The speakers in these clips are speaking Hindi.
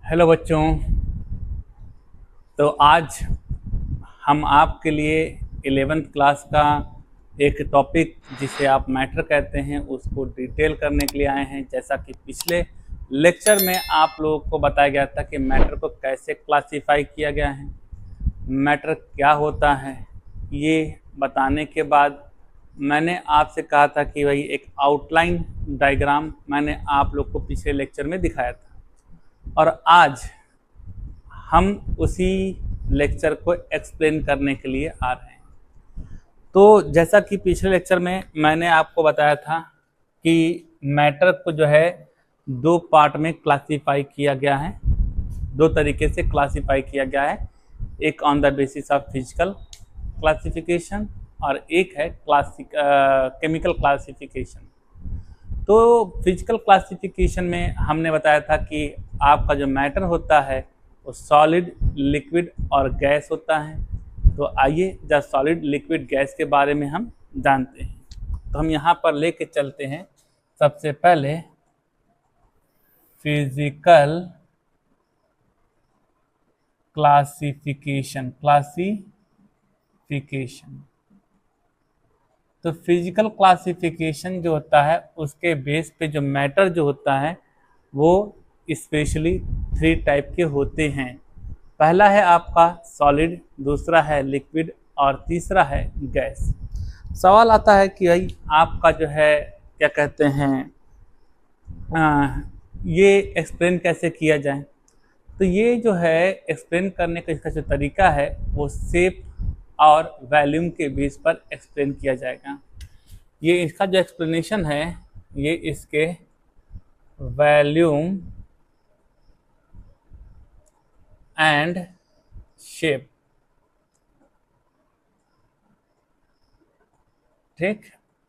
हेलो बच्चों। तो आज हम आपके लिए 11th क्लास का एक टॉपिक जिसे आप मैटर कहते हैं उसको डिटेल करने के लिए आए हैं। जैसा कि पिछले लेक्चर में आप लोगों को बताया गया था कि मैटर को कैसे क्लासिफाई किया गया है, मैटर क्या होता है, ये बताने के बाद मैंने आपसे कहा था कि भाई एक आउटलाइन डायग्राम मैंने आप लोग को पिछले लेक्चर में दिखाया था और आज हम उसी लेक्चर को एक्सप्लेन करने के लिए आ रहे हैं। तो जैसा कि पिछले लेक्चर में मैंने आपको बताया था कि मैटर को जो है दो पार्ट में क्लासिफाई किया गया है, दो तरीके से क्लासिफाई किया गया है। एक on the basis of physical classification और एक है केमिकल क्लासिफिकेशन। तो फिजिकल क्लासिफिकेशन में हमने बताया था कि आपका जो मैटर होता है वो सॉलिड, लिक्विड और गैस होता है। तो आइए जब सॉलिड, लिक्विड, गैस के बारे में हम जानते हैं। तो हम यहाँ पर लेके चलते हैं सबसे पहले फिजिकल क्लासिफिकेशन। तो फिजिकल क्लासिफिकेशन जो होता है उसके बेस पे जो मैटर जो होता है वो स्पेशली 3 टाइप के होते हैं। पहला है आपका सॉलिड, दूसरा है लिक्विड और तीसरा है गैस। सवाल आता है कि भाई आपका जो है क्या कहते हैं ये एक्सप्लेन कैसे किया जाए। तो ये जो है एक्सप्लेन करने का इसका जो तरीका है वो शेप और वॉल्यूम के बेस पर एक्सप्लेन किया जाएगा। ये इसका जो एक्सप्लेनेशन है ये इसके वॉल्यूम एंड शेप, ठीक,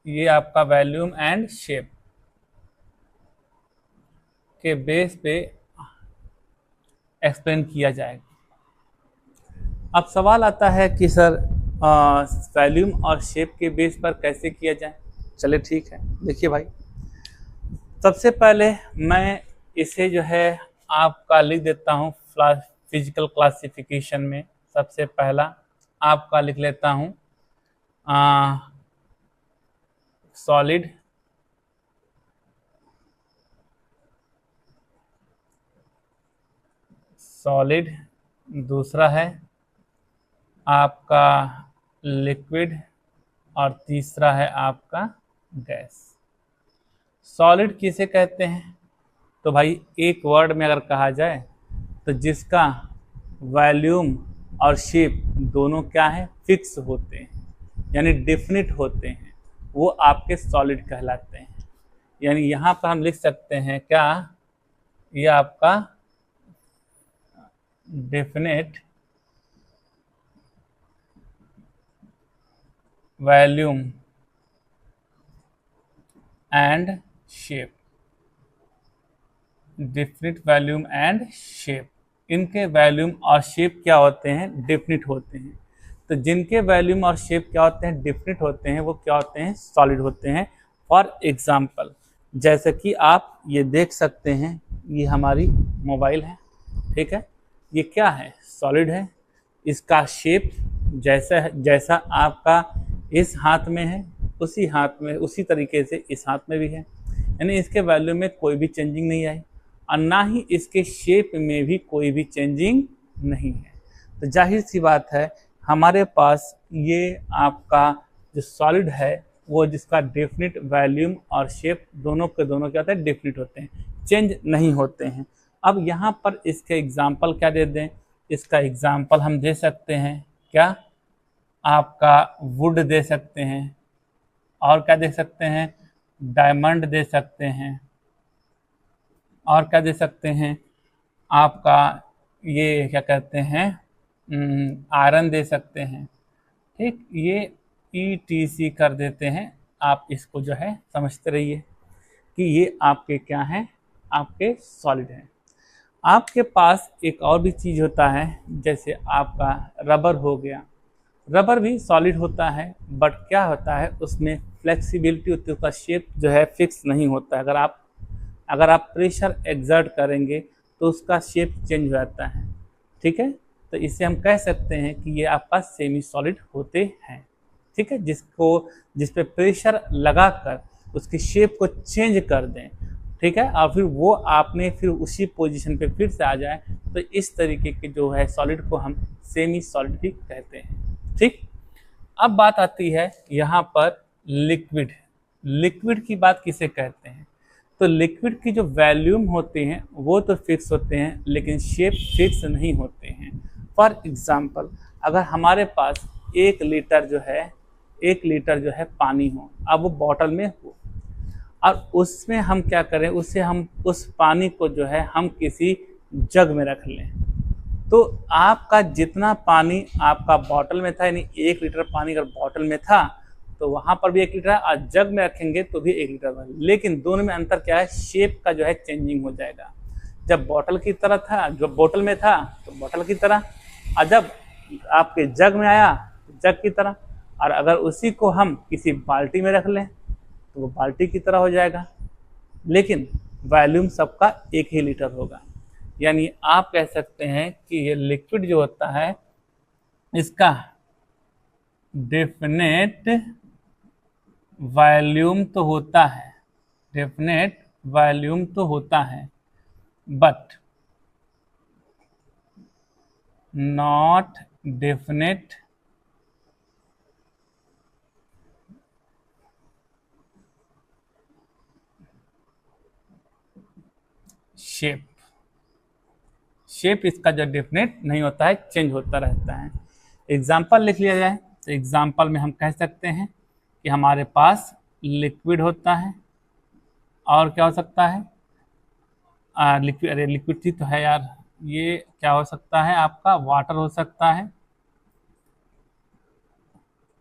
ये आपका वॉल्यूम एंड शेप के बेस पे एक्सप्लेन किया जाएगा। अब सवाल आता है कि सर वॉल्यूम और शेप के बेस पर कैसे किया जाए। चले ठीक है, देखिए भाई, सबसे पहले मैं इसे जो है आपका लिख देता हूँ फिजिकल क्लासिफिकेशन में। सबसे पहला आपका लिख लेता हूँ सॉलिड, दूसरा है आपका लिक्विड और तीसरा है आपका गैस। सॉलिड किसे कहते हैं? तो भाई एक वर्ड में अगर कहा जाए तो जिसका वॉल्यूम और शेप दोनों क्या है, फिक्स होते हैं, यानी डेफिनिट होते हैं, वो आपके सॉलिड कहलाते हैं। यानी यहाँ पर हम लिख सकते हैं क्या, ये आपका definite volume and shape, definite volume and shape. इनके वॉल्यूम और शेप क्या होते हैं, डेफिनिट होते हैं। तो जिनके वॉल्यूम और शेप क्या होते हैं, डेफिनिट होते हैं, वो क्या होते हैं, सॉलिड होते हैं। फॉर एग्जांपल जैसे कि आप ये देख सकते हैं, ये हमारी मोबाइल है, ठीक है, ये क्या है, सॉलिड है। इसका शेप जैसा आपका इस हाथ में है उसी हाथ में, उसी तरीके से इस हाथ में भी है, यानी इसके वैल्यू में कोई भी चेंजिंग नहीं आई और ना ही इसके शेप में भी कोई भी चेंजिंग नहीं है। तो जाहिर सी बात है हमारे पास ये आपका जो सॉलिड है वो जिसका डेफिनिट वॉल्यूम और शेप दोनों के दोनों क्या होते हैं, डेफिनिट होते हैं, चेंज नहीं होते हैं। अब यहाँ पर इसके एग्जाम्पल क्या दे दें, इसका एग्जाम्पल हम दे सकते हैं क्या, आपका वुड दे सकते हैं, और क्या दे सकते हैं, डायमंड दे सकते हैं, और क्या दे सकते हैं, आपका ये क्या कहते हैं, आयरन दे सकते हैं, ठीक। ये ETC कर देते हैं, आप इसको जो है समझते रहिए कि ये आपके क्या हैं, आपके सॉलिड हैं। आपके पास एक और भी चीज़ होता है, जैसे आपका रबर हो गया। रबर भी सॉलिड होता है बट क्या होता है, उसमें फ्लेक्सिबिलिटी होती है, उसका शेप जो है फिक्स नहीं होता है। अगर आप प्रेशर एक्सर्ट करेंगे तो उसका शेप चेंज हो जाता है। ठीक है, तो इससे हम कह सकते हैं कि ये आपका सेमी सॉलिड होते हैं। ठीक है, जिस पे प्रेशर लगाकर उसकी शेप को चेंज कर दें, ठीक है, और फिर वो आपने फिर उसी पोजीशन पे फिर से आ जाए, तो इस तरीके के जो है सॉलिड को हम सेमी सॉलिड भी कहते हैं। ठीक, अब बात आती है यहाँ पर लिक्विड। लिक्विड की बात किसे कहते हैं? तो लिक्विड की जो वॉल्यूम होते हैं वो तो फिक्स होते हैं, लेकिन शेप फिक्स नहीं होते हैं। फॉर एग्जांपल, अगर हमारे पास 1 लीटर जो है पानी हो, अब वो बॉटल में हो, और उसमें हम क्या करें, हम उस पानी को जो है हम किसी जग में रख लें, तो आपका जितना पानी आपका बॉटल में था, यानी 1 लीटर पानी अगर बॉटल में था तो वहाँ पर भी 1 लीटर है, और जग में रखेंगे तो भी 1 लीटर है। लेकिन दोनों में अंतर क्या है? शेप का जो है चेंजिंग हो जाएगा। जब बॉटल की तरह था, जो बोतल में था तो बोतल की तरह, और जब आपके जग में आया जग की तरह, और अगर उसी को हम किसी बाल्टी में रख लें तो वो बाल्टी की तरह हो जाएगा, लेकिन वॉल्यूम सबका 1 ही लीटर होगा। यानी आप कह सकते हैं कि ये लिक्विड जो होता है इसका डेफिनेट वॉल्यूम तो होता है, डेफिनेट वॉल्यूम तो होता है, but not definite shape. Shape इसका जो डेफिनेट नहीं होता है, चेंज होता रहता है। एग्जाम्पल लिख लिया जाए तो एग्जाम्पल में हम कह सकते हैं कि हमारे पास लिक्विड होता है, और क्या हो सकता है, लिक्विड, अरे लिक्विड ही तो है यार, ये क्या हो सकता है आपका, वाटर हो सकता है,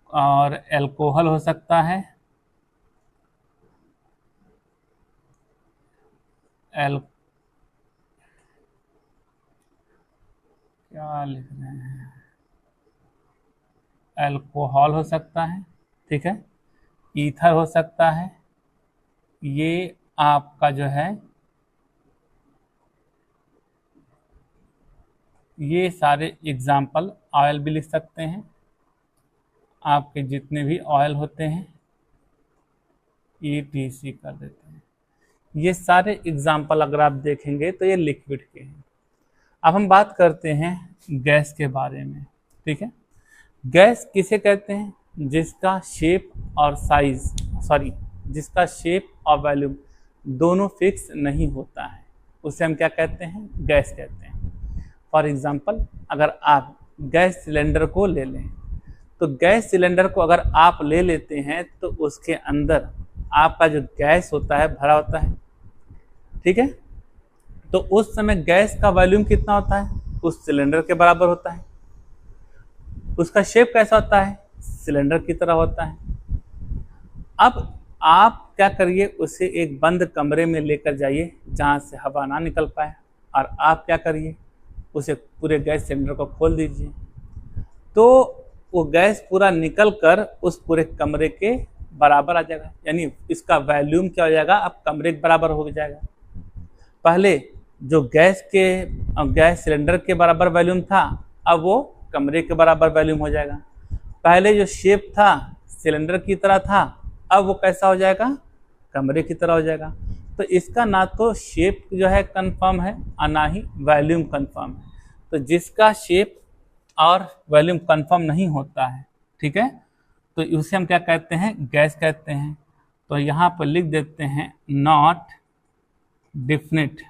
और अल्कोहल हो सकता है, क्या लिख रहे हैं, अल्कोहल हो सकता है, ठीक है, ईथर हो सकता है, ये आपका जो है, ये सारे एग्जाम्पल, ऑयल भी लिख सकते हैं, आपके जितने भी ऑयल होते हैं ETC कर देते हैं। ये सारे एग्जाम्पल अगर आप देखेंगे तो ये लिक्विड के हैं। अब हम बात करते हैं गैस के बारे में। ठीक है, गैस किसे कहते हैं? जिसका शेप और जिसका शेप और वॉल्यूम दोनों फिक्स नहीं होता है, उसे हम क्या कहते हैं? गैस कहते हैं। फॉर एग्जाम्पल, अगर आप गैस सिलेंडर को ले लें, तो गैस सिलेंडर को अगर आप ले लेते हैं तो उसके अंदर आपका जो गैस होता है भरा होता है। ठीक है, तो उस समय गैस का वॉल्यूम कितना होता है? उस सिलेंडर के बराबर होता है। उसका शेप कैसा होता है? सिलेंडर की तरह होता है। अब आप क्या करिए, उसे एक बंद कमरे में लेकर जाइए जहाँ से हवा ना निकल पाए, और आप क्या करिए, उसे पूरे गैस सिलेंडर को खोल दीजिए, तो वो गैस पूरा निकल कर उस पूरे कमरे के बराबर आ जाएगा। यानी इसका वॉल्यूम क्या हो जाएगा? अब कमरे के बराबर हो जाएगा। पहले जो गैस सिलेंडर के बराबर वॉल्यूम था, अब वो कमरे के बराबर वॉल्यूम हो जाएगा। पहले जो शेप था सिलेंडर की तरह था, अब वो कैसा हो जाएगा? कमरे की तरह हो जाएगा। तो इसका ना तो शेप जो है कंफर्म है और ना ही वॉल्यूम कंफर्म है। तो जिसका शेप और वॉल्यूम कंफर्म नहीं होता है, ठीक है, तो उसे हम क्या कहते हैं? गैस कहते हैं। तो यहाँ पर लिख देते हैं not definite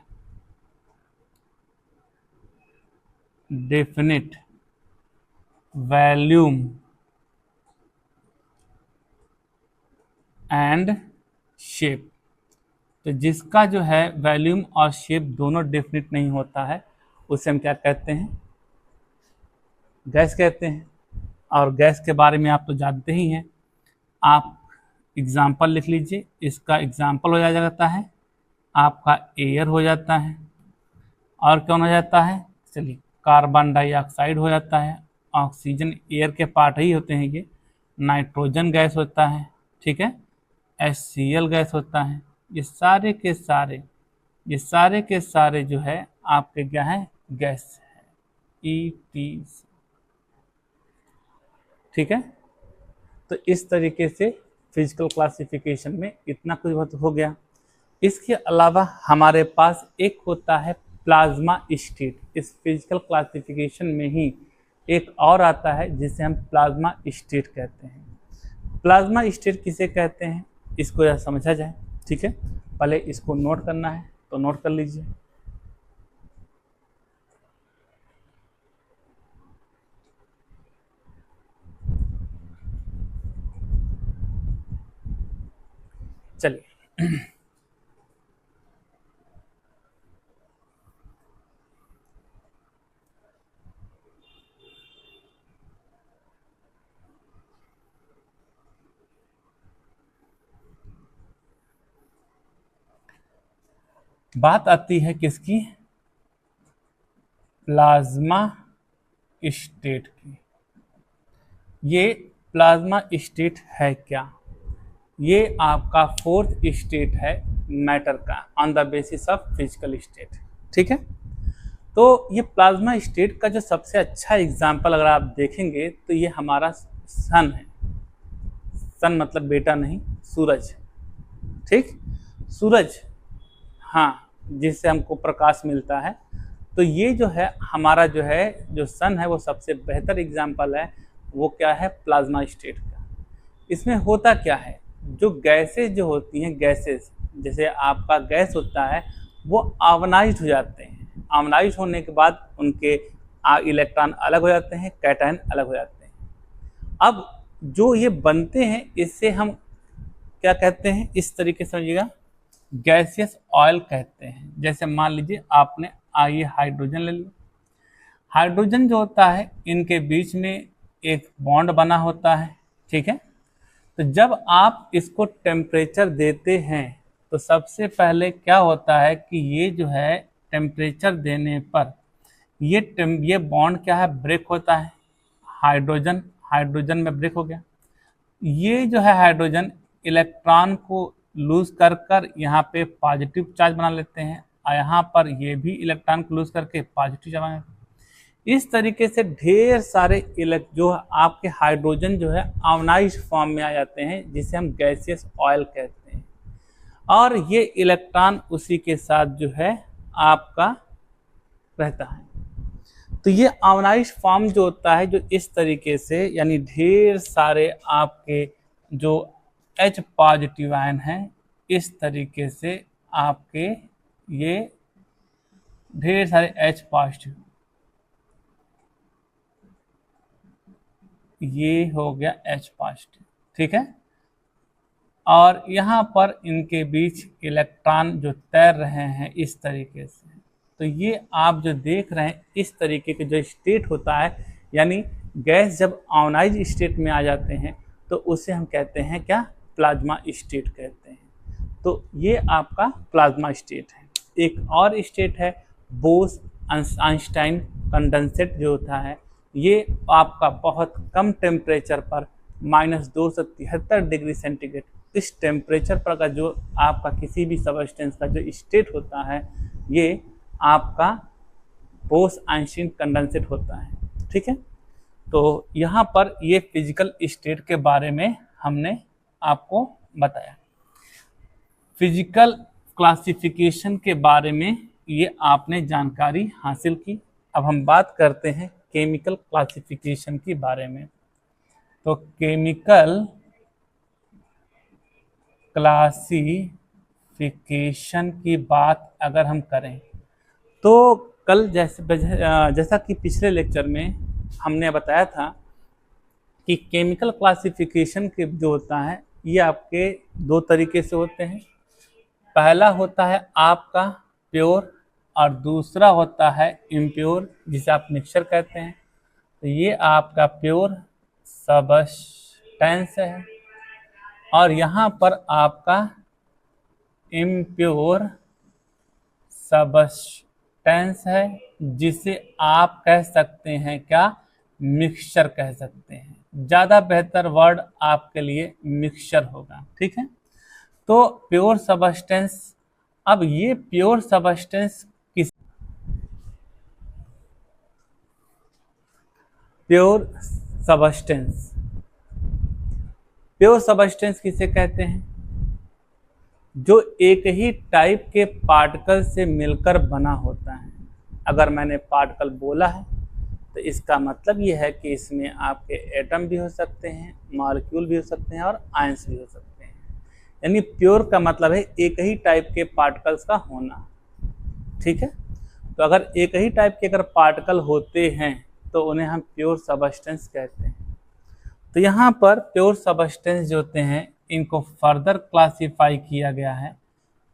volume and shape. तो जिसका जो है वॉल्यूम और शेप दोनों डेफिनिट नहीं होता है, उसे हम क्या कहते हैं? गैस कहते हैं। और गैस के बारे में आप तो जानते ही हैं। आप एग्जाम्पल लिख लीजिए। इसका एग्जाम्पल हो जाता है आपका एयर हो जाता है, और कौन हो जाता है? चलिए, कार्बन डाइऑक्साइड हो जाता है। ऑक्सीजन एयर के पार्ट ही होते हैं ये। नाइट्रोजन गैस होता है, ठीक है, HCl गैस होता है। ये सारे के सारे ये सारे के सारे जो है आपके क्या है, गैस है, ETC। ठीक है, तो इस तरीके से फिजिकल क्लासिफिकेशन में इतना कुछ बहुत हो गया। इसके अलावा हमारे पास एक होता है प्लाज्मा स्टेट। इस फिजिकल क्लासिफिकेशन में ही एक और आता है जिसे हम प्लाज्मा स्टेट कहते हैं। प्लाज्मा स्टेट किसे कहते हैं इसको यह समझा जाए। ठीक है, पहले इसको नोट करना है तो नोट कर लीजिए। चलिए बात आती है किसकी, प्लाज्मा स्टेट की। ये प्लाज्मा स्टेट है क्या, ये आपका फोर्थ स्टेट है मैटर का on the basis of physical state. ठीक है, तो ये प्लाज्मा स्टेट का जो सबसे अच्छा एग्जाम्पल अगर आप देखेंगे तो ये हमारा सन है। सन मतलब बेटा नहीं, सूरज। ठीक, सूरज, हाँ, जिससे हमको प्रकाश मिलता है। तो ये जो है हमारा जो है जो सन है वो सबसे बेहतर एग्जाम्पल है। वो क्या है, प्लाज्मा स्टेट का। इसमें होता क्या है, जो गैसेज जो होती हैं, गैसेज जैसे आपका गैस होता है वो आयोनाइज्ड हो जाते हैं। आयोनाइज्ड होने के बाद उनके इलेक्ट्रॉन अलग हो जाते हैं, कैटायन अलग हो जाते हैं। अब जो ये बनते हैं इससे हम क्या कहते हैं, इस तरीके से समझिएगा, गैसियस ऑयल कहते हैं। जैसे मान लीजिए आपने ये हाइड्रोजन ले लिया। हाइड्रोजन जो होता है इनके बीच में एक बॉन्ड बना होता है। ठीक है, तो जब आप इसको टेम्परेचर देते हैं तो सबसे पहले क्या होता है कि ये जो है टेम्परेचर देने पर ये बॉन्ड क्या है, ब्रेक होता है। हाइड्रोजन हाइड्रोजन में ब्रेक हो गया। ये जो है हाइड्रोजन इलेक्ट्रॉन को लूज कर कर यहाँ पे पॉजिटिव चार्ज बना लेते हैं, और यहाँ पर ये भी इलेक्ट्रॉन को लूज करके पॉजिटिव चार्ज बना लेते हैं। इस तरीके से ढेर सारे जो आपके हाइड्रोजन जो है आयोनाइज्ड फॉर्म में आ जाते हैं, जिसे हम गैसियस ऑयल कहते हैं। और ये इलेक्ट्रॉन उसी के साथ जो है आपका रहता है। तो ये आयोनाइज्ड फॉर्म जो होता है, जो इस तरीके से, यानी ढेर सारे आपके जो H पॉजिटिव आयन हैं, इस तरीके से आपके ये ढेर सारे H पॉजिटिव, ये हो गया H पॉजिटिव। ठीक है, और यहाँ पर इनके बीच इलेक्ट्रॉन जो तैर रहे हैं इस तरीके से। तो ये आप जो देख रहे हैं इस तरीके के जो स्टेट होता है, यानी गैस जब आयोनाइज स्टेट में आ जाते हैं तो उसे हम कहते हैं क्या, प्लाज्मा स्टेट कहते हैं। तो ये आपका प्लाज्मा स्टेट है। एक और स्टेट है बोस आइंस्टाइन कंडेंसेट जो होता है। ये आपका बहुत कम टेम्परेचर पर -273 डिग्री सेंटीग्रेड, इस टेम्परेचर पर का जो आपका किसी भी सबस्टेंस का जो स्टेट होता है, ये आपका बोस आइंस्टाइन कंडेंसेट होता है। ठीक है, तो यहाँ पर ये फिजिकल स्टेट के बारे में हमने आपको बताया। फिजिकल क्लासिफिकेशन के बारे में ये आपने जानकारी हासिल की। अब हम बात करते हैं केमिकल क्लासिफिकेशन के बारे में। तो केमिकल क्लासिफिकेशन की बात अगर हम करें तो कल जैसा कि पिछले लेक्चर में हमने बताया था कि केमिकल क्लासिफिकेशन के जो होता है ये आपके दो तरीके से होते हैं। पहला होता है आपका प्योर और दूसरा होता है इम्प्योर, जिसे आप मिक्सचर कहते हैं। तो ये आपका प्योर सबस्टेंस है और यहाँ पर आपका इम्प्योर सबस्टेंस है, जिसे आप कह सकते हैं क्या, मिक्सचर कह सकते हैं। ज़्यादा बेहतर वर्ड आपके लिए मिक्सचर होगा। ठीक है, तो प्योर सबस्टेंस अब ये pure substance pure substance pure substance किसे कहते हैं? जो एक ही टाइप के पार्टिकल से मिलकर बना होता है। अगर मैंने पार्टिकल बोला है तो इसका मतलब ये है कि इसमें आपके एटम भी हो सकते हैं, मॉलिक्यूल भी हो सकते हैं और आयंस भी हो सकते हैं। यानी प्योर का मतलब है एक ही टाइप के पार्टिकल्स का होना। ठीक है, तो अगर एक ही टाइप के अगर पार्टिकल होते हैं तो उन्हें हम प्योर सब्सटेंस कहते हैं। तो यहाँ पर प्योर सब्सटेंस जो होते हैं इनको फर्दर क्लासिफाई किया गया है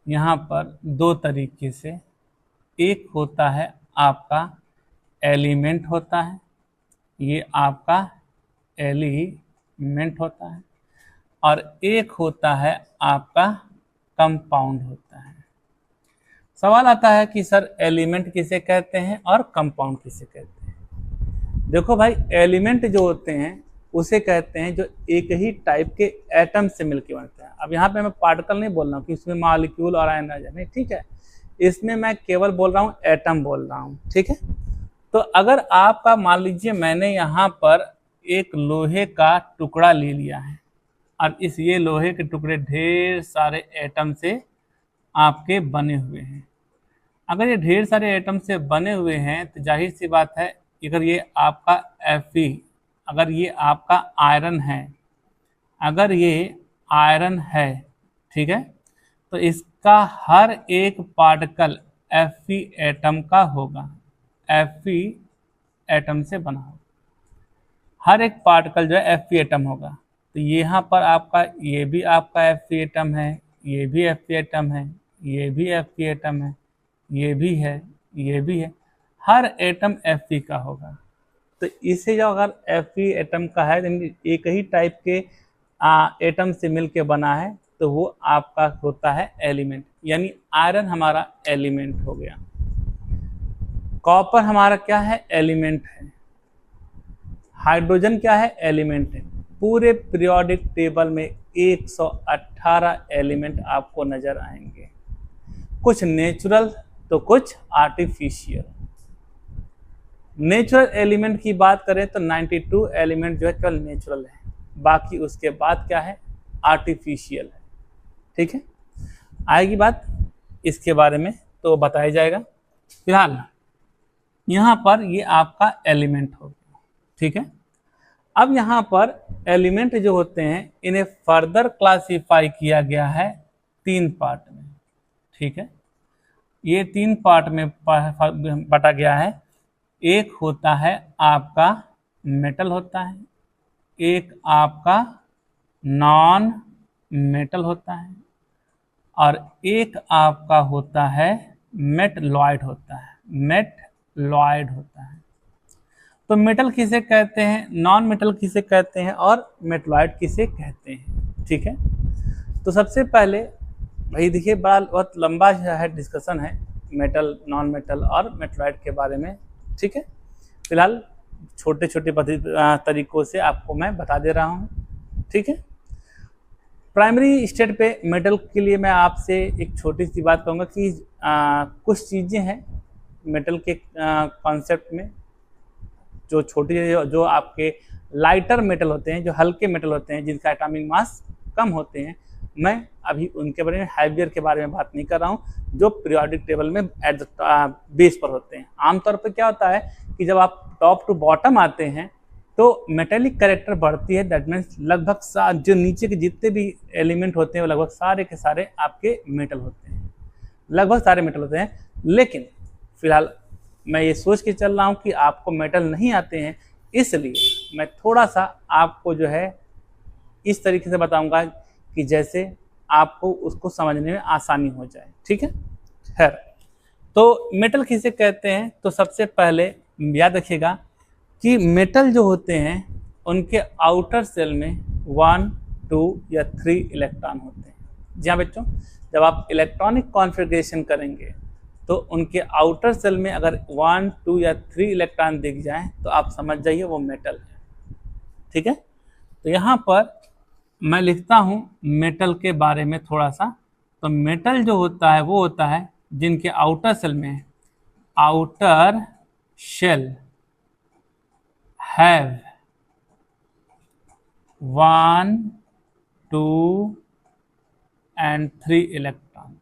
यहाँ पर दो तरीके से। एक होता है आपका एलिमेंट होता है, ये आपका एलिमेंट होता है, और एक होता है आपका कंपाउंड होता है। सवाल आता है कि सर एलिमेंट किसे कहते हैं और कंपाउंड किसे कहते हैं? देखो भाई, एलिमेंट जो होते हैं उसे कहते हैं जो एक ही टाइप के एटम से मिलकर बनते हैं। अब यहाँ पे मैं पार्टिकल नहीं बोल रहा हूँ कि इसमें मॉलिक्यूल और आयन नहीं, ठीक है, इसमें मैं केवल बोल रहा हूँ एटम बोल रहा हूँ। ठीक है, तो अगर आपका मान लीजिए मैंने यहाँ पर एक लोहे का टुकड़ा ले लिया है और ये लोहे के टुकड़े ढेर सारे एटम से आपके बने हुए हैं। अगर ये ढेर सारे एटम से बने हुए हैं तो जाहिर सी बात है, अगर ये आपका Fe, अगर ये आपका आयरन है, अगर ये आयरन है, ठीक है, तो इसका हर एक पार्टिकल Fe एटम का होगा, Fe एटम से बना होगा। हर एक पार्टिकल जो है Fe एटम होगा। तो यहाँ पर आपका ये भी आपका Fe एटम है, ये भी Fe एटम है, ये भी Fe एटम है, ये भी है, ये भी है, हर एटम Fe का होगा। तो इसे जो अगर Fe एटम का है, एक ही टाइप के एटम से मिलके बना है, तो वो आपका होता है एलिमेंट। यानी आयरन हमारा एलिमेंट हो गया, कॉपर हमारा क्या है? एलिमेंट है, हाइड्रोजन क्या है? एलिमेंट है। पूरे पीरियोडिक टेबल में 118 एलिमेंट आपको नजर आएंगे, कुछ नेचुरल तो कुछ आर्टिफिशियल। नेचुरल एलिमेंट की बात करें तो 92 एलिमेंट जो है केवल नेचुरल है, बाकी उसके बाद क्या है? आर्टिफिशियल है। ठीक है, आएगी बात इसके बारे में तो बताया जाएगा। फिलहाल यहाँ पर ये आपका एलिमेंट हो गया। ठीक है, अब यहाँ पर एलिमेंट जो होते हैं इन्हें फर्दर क्लासिफाई किया गया है 3 पार्ट में। ठीक है, ये 3 पार्ट में बांटा गया है। एक होता है आपका मेटल होता है, एक आपका नॉन मेटल होता है, और एक आपका होता है मेटलॉइड होता है, मेटलॉइड होता है। तो मेटल किसे कहते हैं, नॉन मेटल किसे कहते हैं और मेटलॉइड किसे कहते हैं? ठीक है, तो सबसे पहले भाई देखिए, बड़ा बहुत लंबा है डिस्कशन है मेटल, नॉन मेटल और मेटलॉइड के बारे में। ठीक है, फिलहाल छोटे छोटे तरीकों से आपको मैं बता दे रहा हूँ। ठीक है, प्राइमरी स्टेट पे मेटल के लिए मैं आपसे एक छोटी सी बात कहूँगा कि कुछ चीज़ें हैं मेटल के कॉन्सेप्ट में जो छोटी, जो आपके लाइटर मेटल होते हैं, जो हल्के मेटल होते हैं, जिनका एटॉमिक मास कम होते हैं, मैं अभी उनके बारे में, हैवियर के बारे में बात नहीं कर रहा हूँ, जो पीरियोडिक टेबल में एट द बेस पर होते हैं। आमतौर पर क्या होता है कि जब आप टॉप टू बॉटम आते हैं तो मेटेलिक कैरेक्टर बढ़ती है। दैट मीन्स लगभग जो नीचे के जितने भी एलिमेंट होते हैं वो लगभग सारे के सारे आपके मेटल होते हैं, लगभग सारे मेटल होते हैं। लेकिन फिलहाल मैं ये सोच के चल रहा हूँ कि आपको मेटल नहीं आते हैं, इसलिए मैं थोड़ा सा आपको जो है इस तरीके से बताऊंगा कि जैसे आपको उसको समझने में आसानी हो जाए। ठीक है, खैर, तो मेटल किसे कहते हैं? तो सबसे पहले याद रखिएगा कि मेटल जो होते हैं उनके आउटर सेल में 1, 2 या 3 इलेक्ट्रॉन होते हैं। जी हाँ बच्चों, जब आप इलेक्ट्रॉनिक कॉन्फ़िगरेशन करेंगे तो उनके आउटर सेल में अगर 1, 2 या 3 इलेक्ट्रॉन दिख जाएं तो आप समझ जाइए वो मेटल है। ठीक है, तो यहाँ पर मैं लिखता हूँ मेटल के बारे में थोड़ा सा तो मेटल जो होता है वो होता है जिनके आउटर सेल में, outer shall have 1, 2 and 3 electron,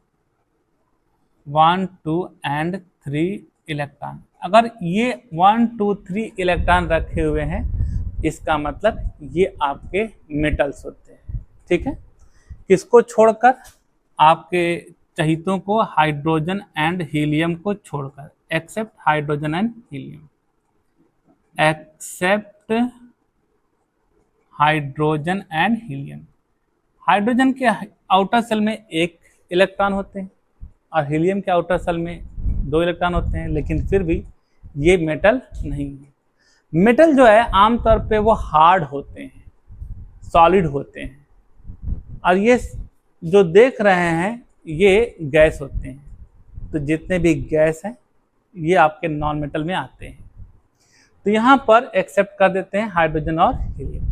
1, 2 and 3 electron. अगर ये 1, 2, 3 इलेक्ट्रॉन रखे हुए हैं, इसका मतलब ये आपके मेटल्स होते हैं। ठीक है, किसको छोड़कर? आपके चहितों को, हाइड्रोजन एंड हीलियम को छोड़कर, except hydrogen and helium, except hydrogen and helium. Hydrogen के आउटर सेल में 1 इलेक्ट्रॉन होते हैं और हीलियम के आउटर सेल में 2 इलेक्ट्रॉन होते हैं, लेकिन फिर भी ये मेटल नहीं है। मेटल जो है आमतौर पे वो हार्ड होते हैं, सॉलिड होते हैं, और ये जो देख रहे हैं ये गैस होते हैं। तो जितने भी गैस हैं ये आपके नॉन मेटल में आते हैं। तो यहाँ पर एक्सेप्ट कर देते हैं हाइड्रोजन और हीलियम।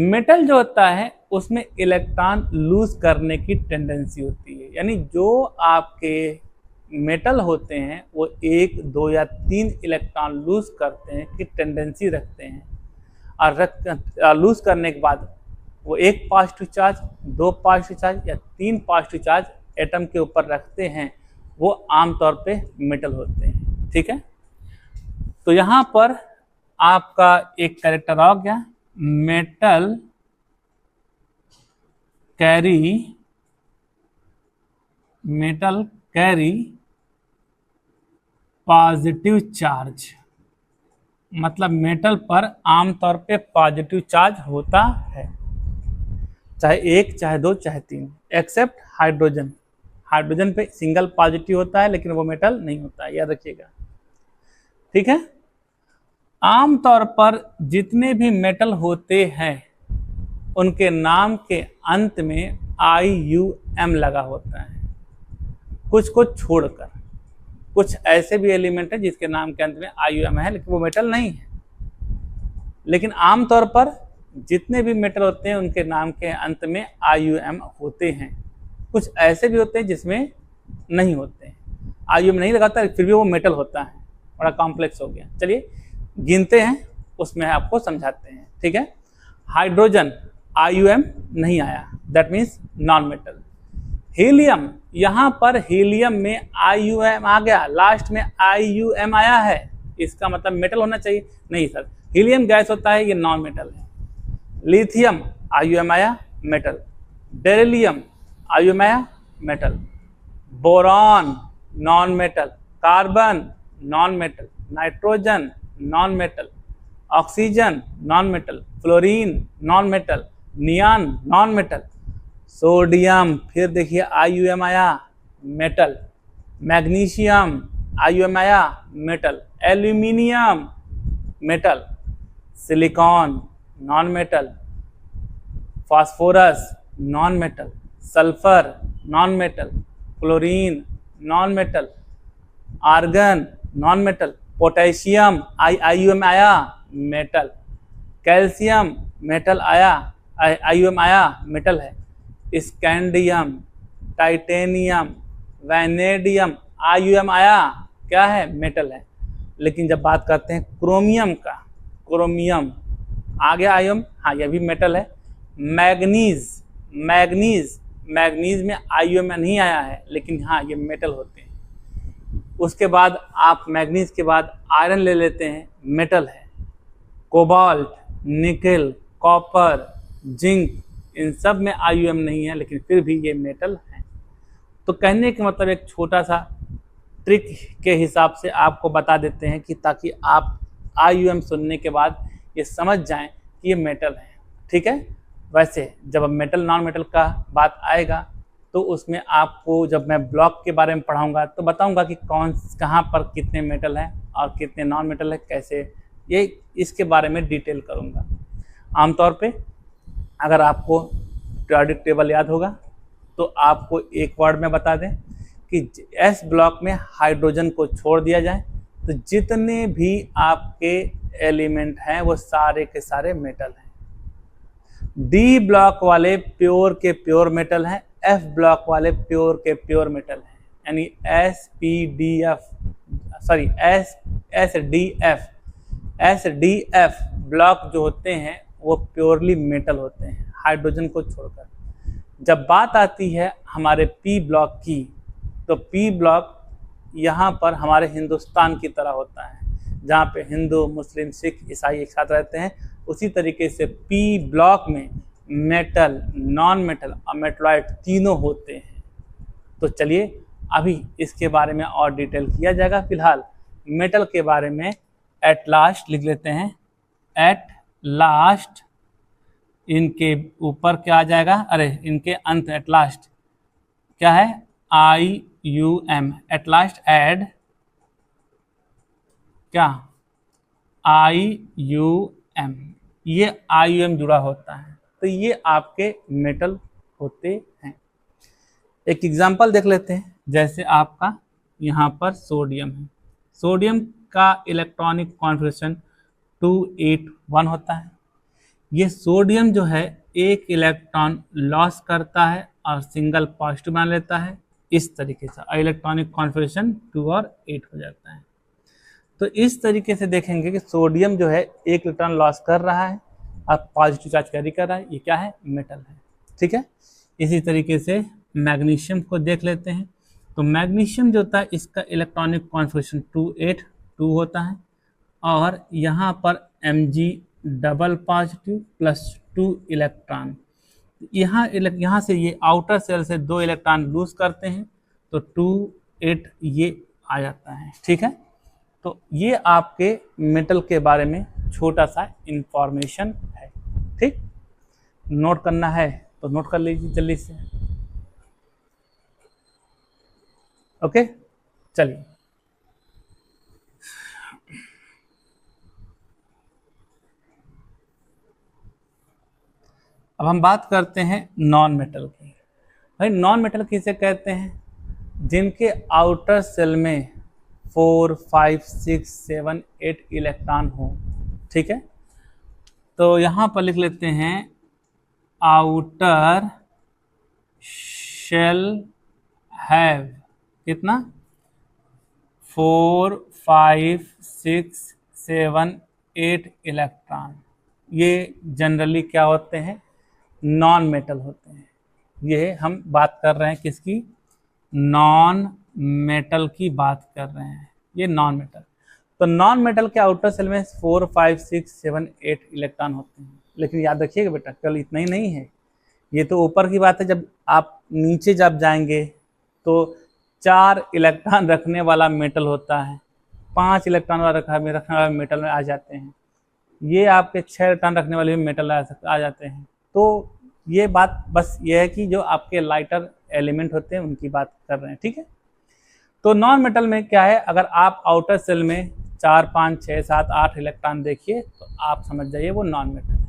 मेटल जो होता है उसमें इलेक्ट्रॉन लूज करने की टेंडेंसी होती है, यानी जो आपके मेटल होते हैं वो 1, 2 या 3 इलेक्ट्रॉन लूज करते हैं की टेंडेंसी रखते हैं, और लूज करने के बाद वो 1 पॉजिटिव चार्ज, 2 पॉजिटिव चार्ज या 3 पॉजिटिव चार्ज एटम के ऊपर रखते हैं, वो आमतौर पे मेटल होते हैं। ठीक है, तो यहाँ पर आपका एक कैरेक्टर आ गया, मेटल कैरी पॉजिटिव चार्ज, मतलब मेटल पर आमतौर पे पॉजिटिव चार्ज होता है, चाहे 1, चाहे 2, चाहे 3, एक्सेप्ट हाइड्रोजन। हाइड्रोजन पे सिंगल पॉजिटिव होता है, लेकिन वो मेटल नहीं होता है, याद रखिएगा। ठीक है, आमतौर पर जितने भी मेटल होते हैं उनके नाम के अंत में IUM लगा होता है, कुछ को छोड़कर। कुछ ऐसे भी एलिमेंट है जिसके नाम के अंत में IUM है, लेकिन वो मेटल नहीं है। लेकिन आमतौर पर जितने भी मेटल होते हैं उनके नाम के अंत में IUM होते हैं। कुछ ऐसे भी होते हैं जिसमें नहीं होते हैं, IUM नहीं लगाता, फिर भी वो मेटल होता है। बड़ा कॉम्प्लेक्स हो गया। चलिए गिनते हैं, उसमें आपको समझाते हैं। ठीक है, हाइड्रोजन IUM नहीं आया, that means non metal. Helium, यहाँ पर हीलियम में IUM आ गया, लास्ट में IUM आया है, इसका मतलब मेटल होना चाहिए। नहीं सर, हीलियम गैस होता है, ये नॉन मेटल है। लिथियम IUM आया, मेटल। बेरिलियम IUM आया, metal. Boron non metal. Carbon non metal. Nitrogen non metal. Oxygen non metal. Fluorine non metal. Neon non metal. Sodium, फिर देखिए IUM आया, मेटल। मैग्नीशियम IUM आया, metal. Aluminium metal. Silicon non metal. Phosphorus non metal. Sulphur non metal. Chlorine non metal. Argon non metal. Potassium IUM आया, मेटल। कैल्शियम मेटल आया, IUM आया, मेटल है। स्कैंडियम, टाइटेनियम, वैनेडियम IUM आया, क्या है, मेटल है। लेकिन जब बात करते हैं क्रोमियम का, क्रोमियम आ गया IUM, हाँ यह भी मेटल है। मैग्नीज, मैग्नीज में IUM नहीं आया है, लेकिन हाँ ये मेटल होते हैं। उसके बाद आप मैग्नीज के बाद आयरन ले लेते हैं, मेटल है। कोबाल्ट, निकेल, कॉपर, जिंक, इन सब में IUM नहीं है, लेकिन फिर भी ये मेटल हैं। तो कहने का मतलब एक छोटा सा ट्रिक के हिसाब से आपको बता देते हैं कि ताकि आप IUM सुनने के बाद ये समझ जाएं कि ये मेटल है। ठीक है, वैसे जब मेटल नॉन मेटल का बात आएगा तो उसमें आपको जब मैं ब्लॉक के बारे में पढ़ाऊंगा तो बताऊंगा कि कहाँ पर कितने मेटल हैं और कितने नॉन मेटल है, कैसे, ये इसके बारे में डिटेल करूंगा। आमतौर पे अगर आपको पीरियोडिक टेबल याद होगा तो आपको एक वर्ड में बता दें कि एस ब्लॉक में हाइड्रोजन को छोड़ दिया जाए तो जितने भी आपके एलिमेंट हैं वो सारे के सारे मेटल हैं। डी ब्लॉक वाले प्योर के प्योर मेटल हैं, F ब्लॉक वाले प्योर के प्योर मेटल हैं, यानी एस डी एफ ब्लॉक जो होते हैं वो प्योरली मेटल होते हैं, हाइड्रोजन को छोड़कर। जब बात आती है हमारे पी ब्लॉक की, तो पी ब्लॉक यहाँ पर हमारे हिंदुस्तान की तरह होता है, जहाँ पे हिंदू, मुस्लिम, सिख, ईसाई एक साथ रहते हैं। उसी तरीके से पी ब्लॉक में मेटल, नॉन मेटल और मेटलॉइड तीनों होते हैं। तो चलिए अभी इसके बारे में और डिटेल किया जाएगा। फिलहाल मेटल के बारे में एट लास्ट लिख लेते हैं। एट लास्ट इनके ऊपर क्या आ जाएगा, अरे इनके अंत एट लास्ट क्या है, IUM, एट लास्ट ऐड क्या, IUM, ये IUM जुड़ा होता है, तो ये आपके मेटल होते हैं। एक एग्जांपल देख लेते हैं, जैसे आपका यहाँ पर सोडियम है। सोडियम का इलेक्ट्रॉनिक कॉन्फिगरेशन 281 होता है। ये सोडियम जो है एक इलेक्ट्रॉन लॉस करता है और सिंगल पॉजिटिव बना लेता है, इस तरीके से इलेक्ट्रॉनिक कॉन्फिगरेशन 2 और 8 हो जाता है। तो इस तरीके से देखेंगे कि सोडियम जो है एक इलेक्ट्रॉन लॉस कर रहा है और पॉजिटिव चार्ज कैरी कर रहा है, ये क्या है, मेटल है। ठीक है, इसी तरीके से मैग्नीशियम को देख लेते हैं। तो मैग्नीशियम जो होता है इसका इलेक्ट्रॉनिक कॉन्फिगरेशन 282 होता है और यहाँ पर Mg डबल पॉजिटिव +2 इलेक्ट्रॉन। यहाँ से ये आउटर सेल से 2 इलेक्ट्रॉन लूज करते हैं, तो 2,8 ये आ जाता है। ठीक है, तो ये आपके मेटल के बारे में छोटा सा इंफॉर्मेशन है। ठीक, नोट करना है तो नोट कर लीजिए जल्दी से। ओके, चलिए अब हम बात करते हैं नॉन मेटल की। भाई नॉन मेटल किसे कहते हैं, जिनके आउटर सेल में 4, 5, 6, 7, 8 इलेक्ट्रॉन हो। ठीक है, तो यहाँ पर लिख लेते हैं आउटर शेल हैव कितना, 4, 5, 6, 7, 8 इलेक्ट्रॉन। ये जनरली क्या होते हैं, नॉन मेटल होते हैं। ये हम बात कर रहे हैं किसकी, नॉन मेटल की बात कर रहे हैं, ये नॉन मेटल। तो नॉन मेटल के आउटर सेल में 4, 5, 6, 7, 8 इलेक्ट्रॉन होते हैं। लेकिन याद रखिएगा बेटा, केवल इतना ही नहीं है, ये तो ऊपर की बात है। जब आप नीचे जब जाएंगे तो 4 इलेक्ट्रॉन रखने वाला मेटल होता है, 5 इलेक्ट्रॉन वाला रखने वाला मेटल में आ जाते हैं, ये आपके 6 इलेक्ट्रॉन रखने वाले मेटल आ जाते हैं। तो ये बात बस ये है कि जो आपके लाइटर एलिमेंट होते हैं उनकी बात कर रहे हैं। ठीक है, तो नॉन मेटल में क्या है, अगर आप आउटर सेल में 4, 5, 6, 7, 8 इलेक्ट्रॉन देखिए तो आप समझ जाइए वो नॉन मेटल है।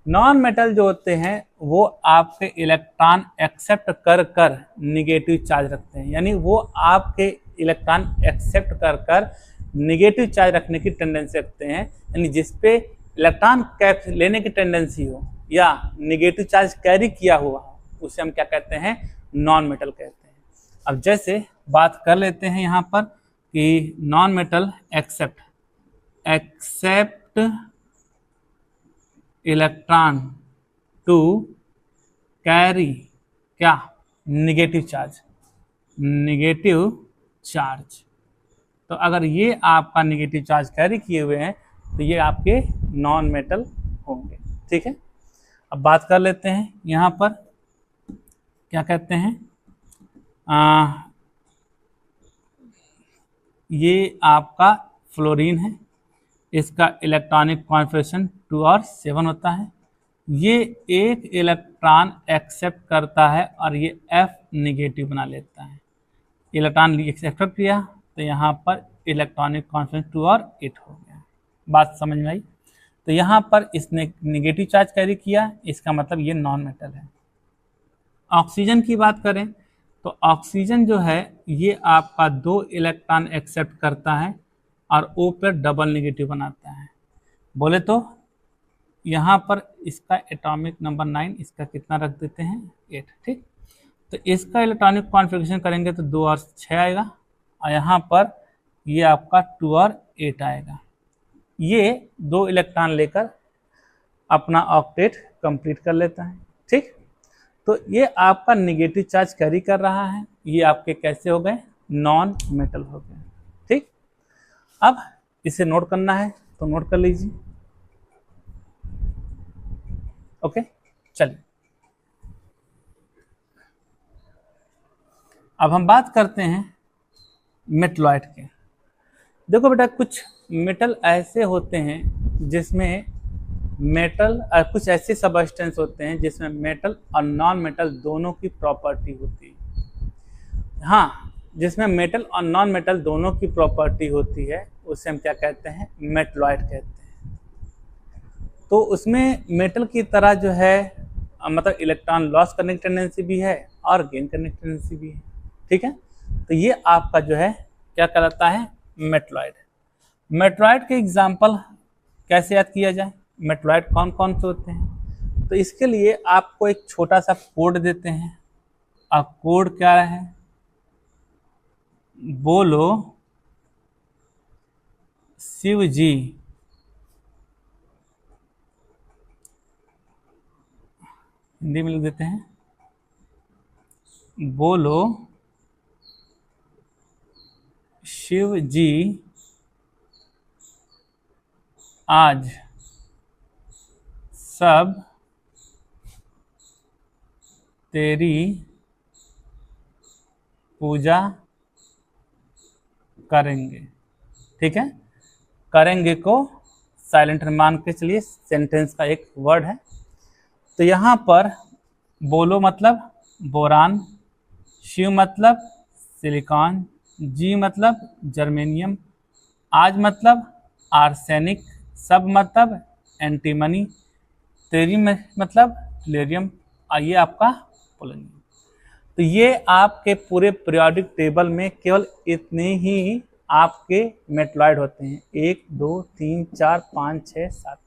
नॉन मेटल जो होते हैं वो आपके इलेक्ट्रॉन एक्सेप्ट कर कर निगेटिव चार्ज रखते हैं, यानी वो आपके इलेक्ट्रॉन एक्सेप्ट कर कर निगेटिव चार्ज रखने की टेंडेंसी रखते हैं। यानी जिसपे इलेक्ट्रॉन लेने की टेंडेंसी हो या निगेटिव चार्ज कैरी किया हुआ हो, उसे हम क्या कहते हैं, नॉन मेटल कहते हैं। अब जैसे बात कर लेते हैं यहाँ पर कि non metal accept electron to carry क्या, निगेटिव चार्ज। तो अगर ये आपका निगेटिव चार्ज कैरी किए हुए हैं तो ये आपके नॉन मेटल होंगे। ठीक है, अब बात कर लेते हैं यहाँ पर क्या कहते हैं, ये आपका फ्लोरीन है, इसका इलेक्ट्रॉनिक कॉन्फिगरेशन 2 और 7 होता है। ये एक इलेक्ट्रॉन एक्सेप्ट करता है और ये F निगेटिव बना लेता है। इलेक्ट्रॉन एक्सेप्ट किया तो यहाँ पर इलेक्ट्रॉनिक कॉन्फिगरेशन 2 और 8 हो गया। बात समझ में आई? तो यहाँ पर इसने निगेटिव चार्ज कैरी किया, इसका मतलब ये नॉन मेटल है। ऑक्सीजन की बात करें तो ऑक्सीजन जो है ये आपका 2 इलेक्ट्रॉन एक्सेप्ट करता है और O पर डबल नेगेटिव बनाता है। बोले तो यहाँ पर इसका एटॉमिक नंबर 9, इसका कितना रख देते हैं, 8। ठीक, तो इसका इलेक्ट्रॉनिक कॉन्फ़िगरेशन करेंगे तो 2 और 6 आएगा, और यहाँ पर ये आपका 2 और 8 आएगा। ये 2 इलेक्ट्रॉन लेकर अपना ऑक्टेट कंप्लीट कर लेता है। ठीक, तो ये आपका निगेटिव चार्ज कैरी कर रहा है, ये आपके कैसे हो गए, नॉन मेटल हो गए। ठीक, अब इसे नोट करना है तो नोट कर लीजिए। ओके, चलिए अब हम बात करते हैं मेटलॉइड के। देखो बेटा, कुछ मेटल ऐसे होते हैं जिसमें मेटल कुछ ऐसे सबस्टेंस होते हैं जिसमें मेटल और नॉन मेटल दोनों की प्रॉपर्टी होती है। हाँ, जिसमें मेटल और नॉन मेटल दोनों की प्रॉपर्टी होती है उसे हम क्या कहते हैं, मेटलॉइड कहते हैं। तो उसमें मेटल की तरह जो है मतलब इलेक्ट्रॉन लॉस करने की टेंडेंसी भी है और गेन करने की टेंडेंसी भी है। ठीक है, तो ये आपका जो है क्या कहलाता है, मेटलॉइड। मेटलॉइड के एग्जाम्पल कैसे याद किया जाए, मेटलॉइड कौन कौन से होते हैं, तो इसके लिए आपको एक छोटा सा कोड देते हैं। और कोड क्या है, बोलो शिव जी हिंदी में लिख देते हैं, बोलो शिव जी आज सब तेरी पूजा करेंगे। ठीक है, करेंगे को साइलेंट मान के चलिए सेंटेंस का एक वर्ड है। तो यहाँ पर बोलो मतलब बोरान, शिव मतलब सिलिकॉन, जी मतलब जर्मेनियम, आज मतलब आर्सेनिक, सब मतलब एंटीमनी, तेरी मतलब प्लेरियम, ये आपका पोलोनियम। तो ये आपके पूरे पीरियोडिक टेबल में केवल इतने ही आपके मेटलॉइड होते हैं, 1 2 3 4 5 6 7।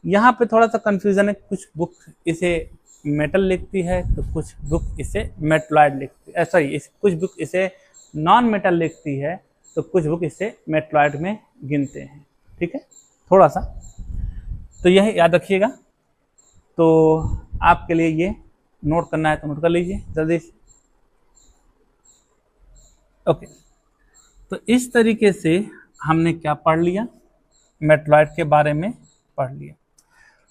यहाँ पे थोड़ा सा कंफ्यूजन है, कुछ बुक इसे मेटल लिखती है तो कुछ बुक इसे मेटलॉइड लिखती है, सॉरी कुछ बुक इसे नॉन मेटल लिखती है तो कुछ बुक इसे मेटलॉइड में गिनते हैं। ठीक है, थोड़ा सा तो यह याद रखिएगा। तो आपके लिए ये नोट करना है तो नोट कर लीजिए जल्दी से। ओके, तो इस तरीके से हमने क्या पढ़ लिया, मेटलॉइड के बारे में पढ़ लिया।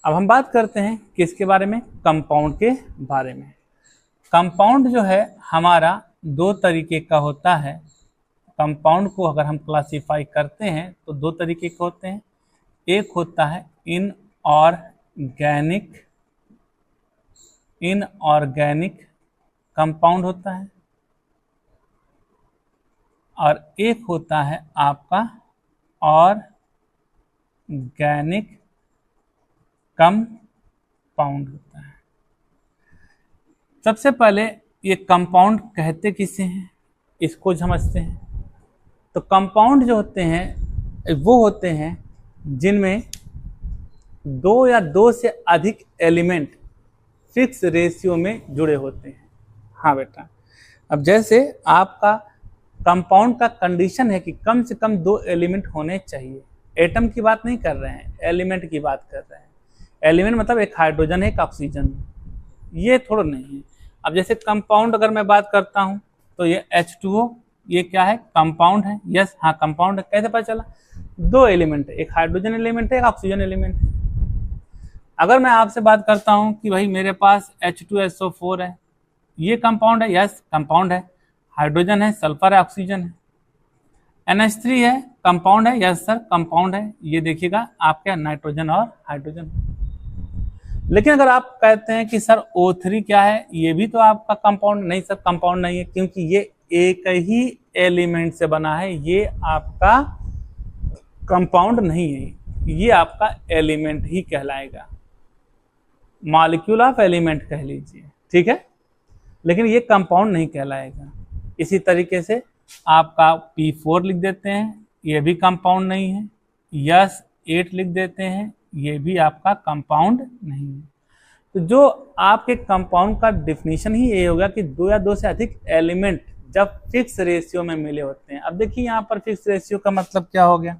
अब हम बात करते हैं किसके बारे में, कंपाउंड के बारे में। कंपाउंड जो है हमारा 2 तरीके का होता है। कंपाउंड को अगर हम क्लासीफाई करते हैं तो 2 तरीके के होते हैं। एक होता है इनऑर्गेनिक कंपाउंड होता है, और एक होता है आपका ऑर्गेनिक कंपाउंड होता है। सबसे पहले ये कंपाउंड कहते किसे हैं, इसको समझते हैं। तो कंपाउंड जो होते हैं वो होते हैं जिनमें 2 या 2 से अधिक एलिमेंट फिक्स रेशियो में जुड़े होते हैं। हाँ बेटा, अब जैसे आपका कंपाउंड का कंडीशन है कि कम से कम 2 एलिमेंट होने चाहिए। एटम की बात नहीं कर रहे हैं, एलिमेंट की बात कर रहे हैं। एलिमेंट मतलब एक हाइड्रोजन है, एक ऑक्सीजन, ये थोड़ा नहीं है। अब जैसे कंपाउंड अगर मैं बात करता हूँ तो ये H2O, ये क्या है, कंपाउंड है। यस, हाँ कंपाउंड है। कैसे पता चला, 2 एलिमेंट है, एक हाइड्रोजन एलिमेंट है, एक ऑक्सीजन एलिमेंट है। अगर मैं आपसे बात करता हूँ कि भाई मेरे पास H2SO4 है, ये कंपाउंड है। यस, कंपाउंड है, हाइड्रोजन है, सल्फर है, ऑक्सीजन है। NH3 है, कंपाउंड है। यस सर, कंपाउंड है। ये देखिएगा आपका नाइट्रोजन और हाइड्रोजन। लेकिन अगर आप कहते हैं कि सर O3 क्या है, ये भी तो आपका कंपाउंड, नहीं सर कंपाउंड नहीं है, क्योंकि ये एक ही एलिमेंट से बना है, ये आपका कंपाउंड नहीं है, ये आपका एलिमेंट ही कहलाएगा, मॉलिक्यूल ऑफ एलिमेंट कह लीजिए। ठीक है, लेकिन ये कंपाउंड नहीं कहलाएगा। इसी तरीके से आपका P4 लिख देते हैं, ये भी कंपाउंड नहीं है। यस 8 लिख देते हैं, ये भी आपका कंपाउंड नहीं है। तो जो आपके कंपाउंड का डिफिनीशन ही ये होगा कि दो या दो से अधिक एलिमेंट जब फिक्स रेशियो में मिले होते हैं। अब देखिए यहाँ पर फिक्स रेशियो का मतलब क्या हो गया।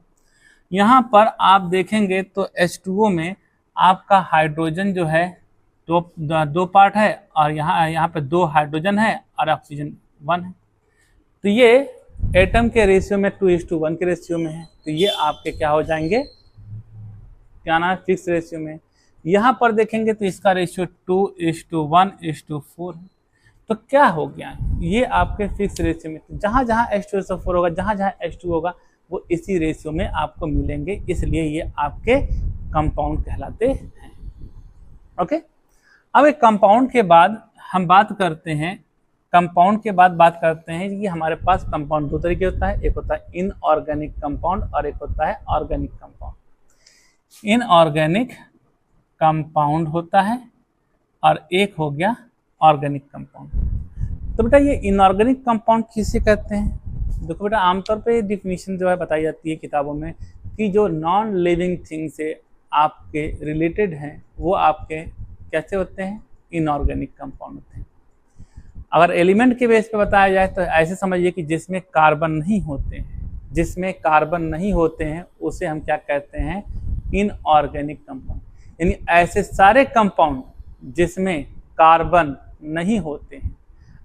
यहाँ पर आप देखेंगे तो H2O में आपका हाइड्रोजन जो है दो पार्ट है, और यहाँ पे 2 हाइड्रोजन है और ऑक्सीजन 1 है। तो ये एटम के रेशियो में 2:1 के रेशियो में है। तो ये आपके क्या हो जाएंगे, क्या नाम है, फिक्स रेशियो में। यहाँ पर देखेंगे तो इसका रेशियो 2:1:4 है। तो क्या हो गया, ये आपके फिक्स रेशियो में, जहाँ जहाँ H2SO4 होगा, जहाँ जहाँ H2 होगा, वो इसी रेशियो में आपको मिलेंगे, इसलिए ये आपके कंपाउंड कहलाते हैं। ओके, अब एक कंपाउंड के बाद हम बात करते हैं, कंपाउंड के बाद बात करते हैं कि हमारे पास कंपाउंड 2 तरीके होता है, एक होता है इनऑर्गेनिक कंपाउंड और एक होता है ऑर्गेनिक कंपाउंड। इनऑर्गेनिक कंपाउंड होता है और एक हो गया ऑर्गेनिक कंपाउंड। तो बेटा ये इनऑर्गेनिक कंपाउंड किसे कहते हैं? देखो बेटा, आमतौर पे डिफिनीशन जो है बताई जाती है किताबों में कि जो नॉन लिविंग थिंग से आपके रिलेटेड हैं वो आपके कैसे होते हैं, इनऑर्गेनिक कंपाउंड होते हैं। अगर एलिमेंट के बेस पे बताया जाए तो ऐसे समझिए कि जिसमें कार्बन नहीं होते हैं, जिसमें कार्बन नहीं होते हैं उसे हम क्या कहते हैं, इनऑर्गेनिक कंपाउंड। यानी ऐसे सारे कंपाउंड जिसमें कार्बन नहीं होते हैं,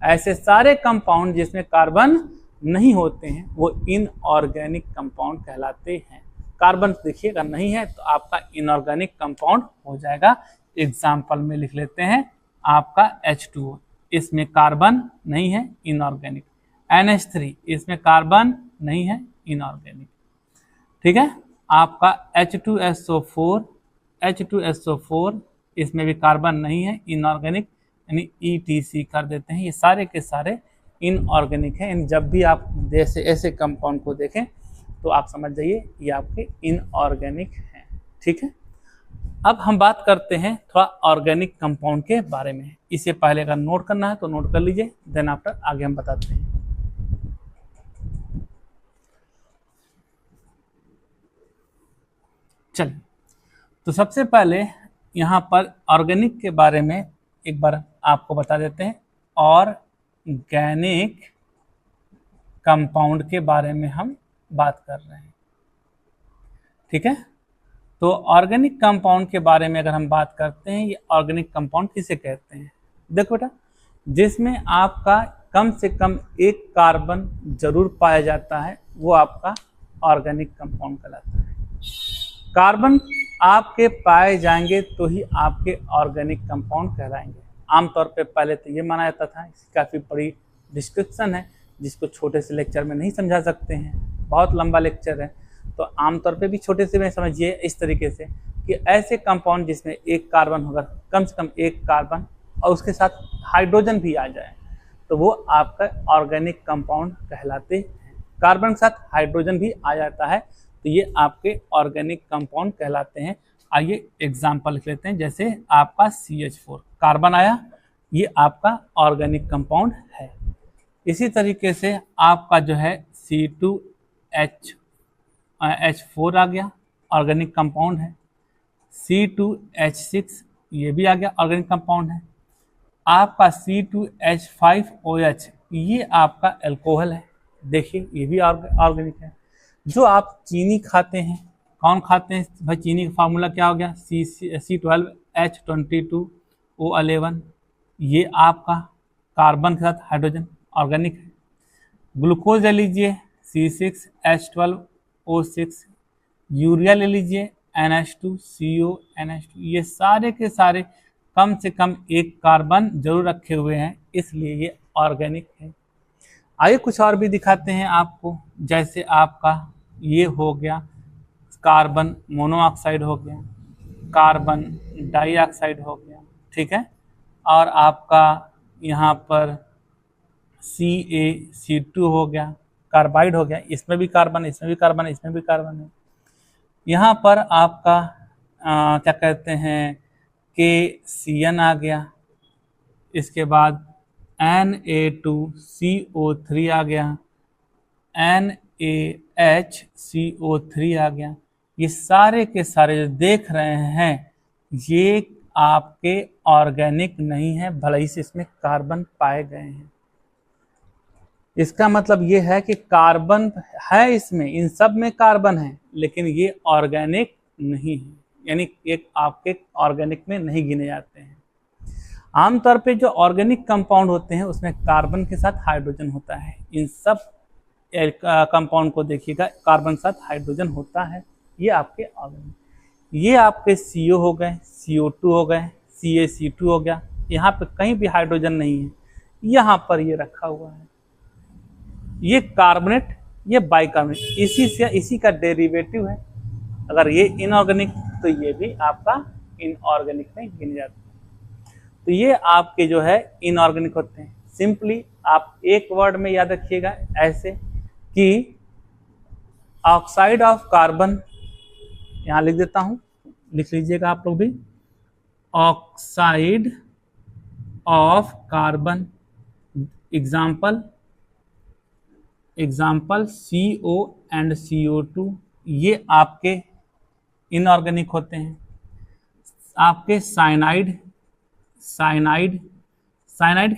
ऐसे सारे कंपाउंड जिसमें कार्बन नहीं होते हैं वो इनऑर्गेनिक कंपाउंड कहलाते हैं। कार्बन देखिए अगर नहीं है तो आपका इनऑर्गेनिक कंपाउंड हो जाएगा। एग्जाम्पल में लिख लेते हैं, आपका H2O, इसमें कार्बन नहीं है, इनऑर्गेनिक। NH3, इसमें कार्बन नहीं है, इनऑर्गेनिक। ठीक है, आपका H2SO4, इसमें भी कार्बन नहीं है, इनऑर्गेनिक, यानी ETC कर देते हैं। ये सारे के सारे इनऑर्गेनिक है। जब भी आप जैसे ऐसे कंपाउंड को देखें तो आप समझ जाइए ये आपके इनऑर्गेनिक हैं। ठीक है, अब हम बात करते हैं थोड़ा ऑर्गेनिक कंपाउंड के बारे में। इससे पहले अगर नोट करना है तो नोट कर लीजिए, देन आफ्टर आगे हम बताते हैं। चलिए, तो सबसे पहले यहाँ पर ऑर्गेनिक के बारे में एक बार आपको बता देते हैं। ऑर्गेनिक कंपाउंड के बारे में हम बात कर रहे हैं। ठीक है, तो ऑर्गेनिक कंपाउंड के बारे में अगर हम बात करते हैं, ये ऑर्गेनिक कंपाउंड किसे कहते हैं? देखो बेटा, जिसमें आपका कम से कम एक कार्बन जरूर पाया जाता है वो आपका ऑर्गेनिक कंपाउंड कहलाता है। कार्बन आपके पाए जाएंगे तो ही आपके ऑर्गेनिक कंपाउंड कहलाएंगे। आमतौर पे पहले तो ये माना जाता था, इसकी काफ़ी बड़ी डिस्क्रिप्शन है जिसको छोटे से लेक्चर में नहीं समझा सकते हैं, बहुत लंबा लेक्चर है। तो आमतौर पे भी छोटे से में समझिए इस तरीके से कि ऐसे कंपाउंड जिसमें एक कार्बन होगा, कम से कम एक कार्बन और उसके साथ हाइड्रोजन भी आ जाए, तो वो आपका ऑर्गेनिक कंपाउंड कहलाते हैं। कार्बन के साथ हाइड्रोजन भी आ जाता है तो ये आपके ऑर्गेनिक कंपाउंड कहलाते हैं। आइए एग्जाम्पल लिख लेते हैं, जैसे आपका CH4 कार्बन आया, ये आपका ऑर्गेनिक कंपाउंड है। इसी तरीके से आपका जो है C2H4 आ गया, ऑर्गेनिक कंपाउंड है। C2H6 ये भी आ गया, ऑर्गेनिक कंपाउंड है। आपका C2H5OH ये आपका अल्कोहल है, देखिए ये भी ऑर्गेनिक है। जो आप चीनी खाते हैं, कौन खाते हैं भाई, चीनी का फार्मूला क्या हो गया, C12H22O11, ये आपका कार्बन के साथ हाइड्रोजन ऑर्गेनिक है। ग्लूकोज ले लीजिए C6H12O6, यूरिया ले लीजिए NH2CONH2, ये सारे के सारे कम से कम एक कार्बन जरूर रखे हुए हैं, इसलिए ये ऑर्गेनिक है। आइए कुछ और भी दिखाते हैं आपको, जैसे आपका ये हो गया कार्बन मोनोऑक्साइड हो गया, कार्बन डाइऑक्साइड हो गया, ठीक है। और आपका यहाँ पर CaC2 हो गया, कार्बाइड हो गया, इसमें भी कार्बन, इसमें भी कार्बन, इसमें भी कार्बन है। यहाँ पर आपका क्या कहते हैं KCN आ गया, इसके बाद Na2CO3 आ गया, NaHCO3 आ गया। ये सारे के सारे जो देख रहे हैं ये आपके ऑर्गेनिक नहीं है, भले ही से इसमें कार्बन पाए गए हैं। इसका मतलब ये है कि कार्बन है इसमें, इन सब में कार्बन है, लेकिन ये ऑर्गेनिक नहीं है, यानी एक आपके ऑर्गेनिक में नहीं गिने जाते हैं। आमतौर पे जो ऑर्गेनिक कंपाउंड होते हैं उसमें कार्बन के साथ हाइड्रोजन होता है। इन सब कंपाउंड को देखिएगा, कार्बन के साथ हाइड्रोजन होता है। ये आपके ऑर्गेनिक, ये आपके CO हो गए, CO2 हो गए, CaC2 हो गया। यहाँ पे कहीं भी हाइड्रोजन नहीं है, यहाँ पर ये रखा हुआ है। ये कार्बोनेट, ये बाइकार्बोनेट, इसी का डेरिवेटिव है। अगर ये इनऑर्गेनिक तो ये भी आपका इनऑर्गेनिक में गिने जाता है। तो ये आपके जो है इनऑर्गेनिक होते हैं। सिंपली आप एक वर्ड में याद रखिएगा ऐसे कि ऑक्साइड ऑफ कार्बन, यहाँ लिख देता हूँ, लिख लीजिएगा आप लोग भी, oxide of carbon, example CO and CO2, ये आपके इनऑर्गेनिक होते हैं। आपके साइनाइड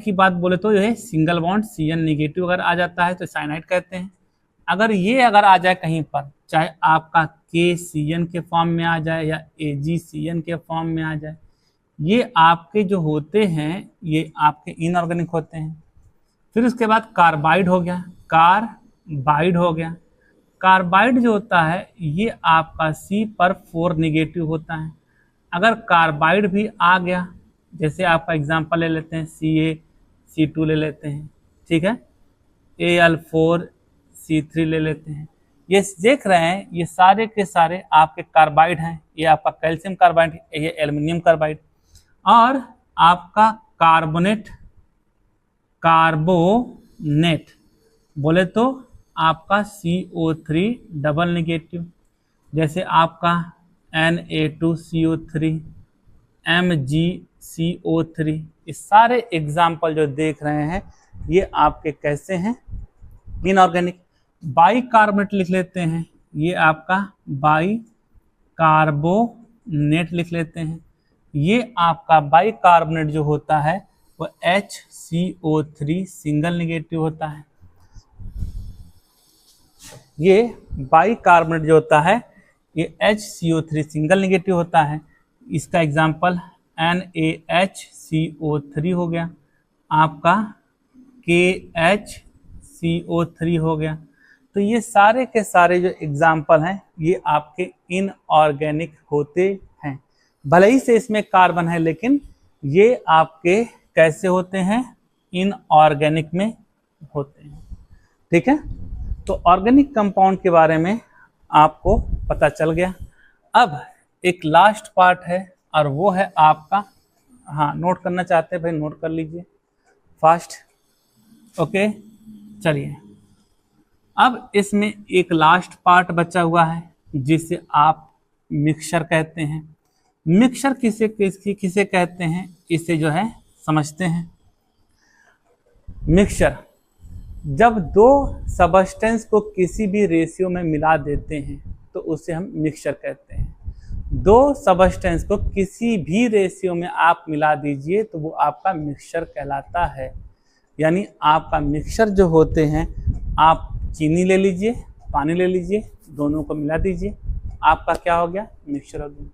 की बात बोले तो ये सिंगल बॉन्ड CN नेगेटिव अगर आ जाता है तो साइनाइड कहते हैं। अगर आ जाए कहीं पर, चाहे आपका KCN के फॉर्म में आ जाए या AgCN के फॉर्म में आ जाए, ये आपके जो होते हैं ये आपके इनऑर्गेनिक होते हैं। फिर उसके बाद कार्बाइड हो गया, कार्बाइड जो होता है ये आपका C/4 नेगेटिव होता है। अगर कार्बाइड भी आ गया, जैसे आपका एग्जांपल ले लेते हैं, CaC2 ले लेते हैं, ठीक है, Al4C3 ले लेते हैं। ये देख रहे हैं ये सारे के सारे आपके कार्बाइड हैं। ये आपका कैल्शियम कार्बाइड, ये एल्युमिनियम कार्बाइड। और आपका कार्बोनेट बोले तो आपका CO3 डबल नेगेटिव, जैसे आपका Na2CO3, MgCO3, ये सारे एग्जाम्पल जो देख रहे हैं ये आपके कैसे हैं, इनऑर्गेनिक। बाइकार्बोनेट लिख लेते हैं, ये आपका बाइकार्बोनेट लिख लेते हैं। ये आपका बाइकार्बोनेट जो होता है वो HCO3 सिंगल नेगेटिव होता है। ये बाइकार्बोनेट जो होता है ये HCO3 सिंगल नेगेटिव होता है। इसका एग्जांपल NaHCO3 हो गया, आपका KHCO3 हो गया। तो ये सारे के सारे जो एग्जांपल हैं ये आपके इनऑर्गेनिक होते हैं। भले ही से इसमें कार्बन है, लेकिन ये आपके कैसे होते हैं, इनऑर्गेनिक में होते हैं। ठीक है, तो ऑर्गेनिक कंपाउंड के बारे में आपको पता चल गया। अब एक लास्ट पार्ट है और वो है आपका, हाँ नोट करना चाहते हैं भाई नोट कर लीजिए फास्ट। ओके चलिए, अब इसमें एक लास्ट पार्ट बचा हुआ है जिसे आप मिक्सचर कहते हैं। मिक्सचर किसे कहते हैं, इसे जो है समझते हैं। मिक्सचर, जब दो सबस्टेंस को किसी भी रेशियो में मिला देते हैं तो उसे हम मिक्सचर कहते हैं। दो सबस्टेंस को किसी भी रेशियो में आप मिला दीजिए तो वो आपका मिक्सचर कहलाता है। यानी आपका मिक्सचर जो होते हैं, आप चीनी ले लीजिए, पानी ले लीजिए, दोनों को मिला दीजिए, आपका क्या हो गया, मिक्सचर हो गया।